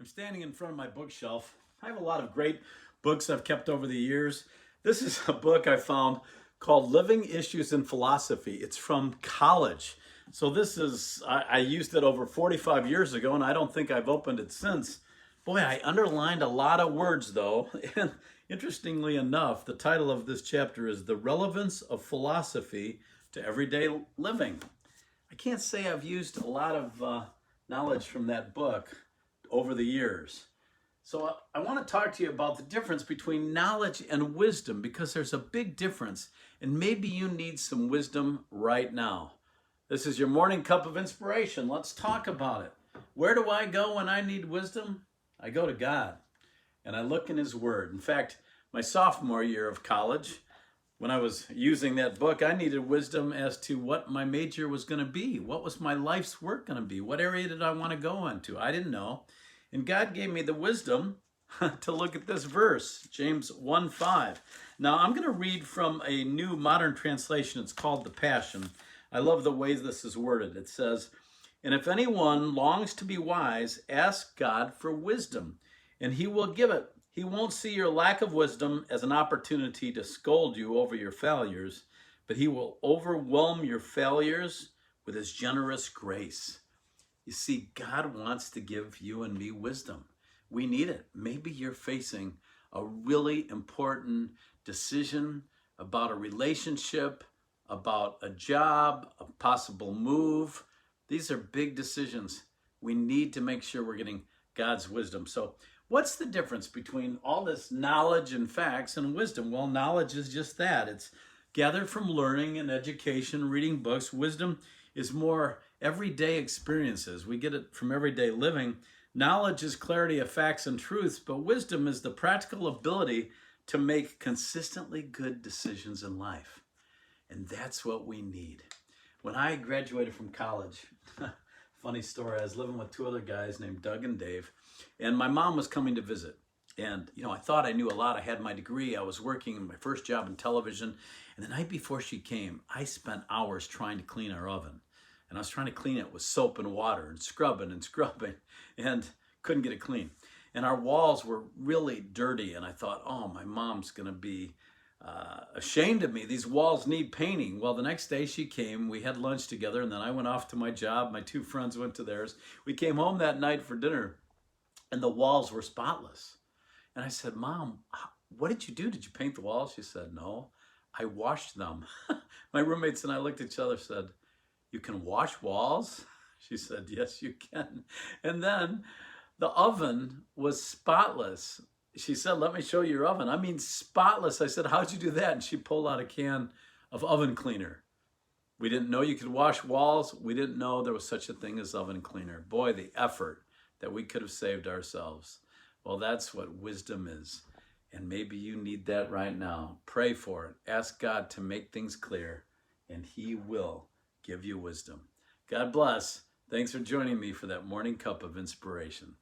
I'm standing in front of my bookshelf. I have a lot of great books I've kept over the years. This is a book I found called Living Issues in Philosophy. It's from college. So I used it over 45 years ago, and I don't think I've opened it since. Boy, I underlined a lot of words though. And interestingly enough, the title of this chapter is The Relevance of Philosophy to Everyday Living. I can't say I've used a lot of knowledge from that book over the years. So I want to talk to you about the difference between knowledge and wisdom, because there's a big difference, and maybe you need some wisdom right now. This is your morning cup of inspiration. Let's talk about it. Where do I go when I need wisdom? I go to God, and I look in His Word. In fact, my sophomore year of college, when I was using that book, I needed wisdom as to what my major was going to be. What was my life's work going to be? What area did I want to go into? I didn't know. And God gave me the wisdom to look at this verse, James 1:5. Now, I'm going to read from a new modern translation. It's called The Passion. I love the way this is worded. It says, "And if anyone longs to be wise, ask God for wisdom, and He will give it. He won't see your lack of wisdom as an opportunity to scold you over your failures, but He will overwhelm your failures with His generous grace." You see, God wants to give you and me wisdom. We need it. Maybe you're facing a really important decision about a relationship, about a job, a possible move. These are big decisions. We need to make sure we're getting God's wisdom. So what's the difference between all this knowledge and facts and wisdom? Well, knowledge is just that. It's gathered from learning and education, reading books. Wisdom is more everyday experiences. We get it from everyday living. Knowledge is clarity of facts and truths, but wisdom is the practical ability to make consistently good decisions in life. And that's what we need. When I graduated from college, funny story, I was living with two other guys named Doug and Dave, and my mom was coming to visit. And, I thought I knew a lot. I had my degree. I was working in my first job in television. And the night before she came, I spent hours trying to clean our oven. And I was trying to clean it with soap and water and scrubbing and couldn't get it clean. And our walls were really dirty. And I thought, oh, my mom's going to be ashamed of me. These walls need painting. Well, the next day she came, we had lunch together, and then I went off to my job. My two friends went to theirs. We came home that night for dinner, and the walls were spotless. And I said, "Mom, what did you do? Did you paint the walls?" She said, "No, I washed them." My roommates and I looked at each other and said, "You can wash walls?" She said, "Yes, you can." And then the oven was spotless. She said, "Let me show you your oven." I mean, spotless. I said, "How'd you do that?" And she pulled out a can of oven cleaner. We didn't know you could wash walls. We didn't know there was such a thing as oven cleaner. Boy, the effort that we could have saved ourselves. Well, that's what wisdom is. And maybe you need that right now. Pray for it. Ask God to make things clear, and He will give you wisdom. God bless. Thanks for joining me for that morning cup of inspiration.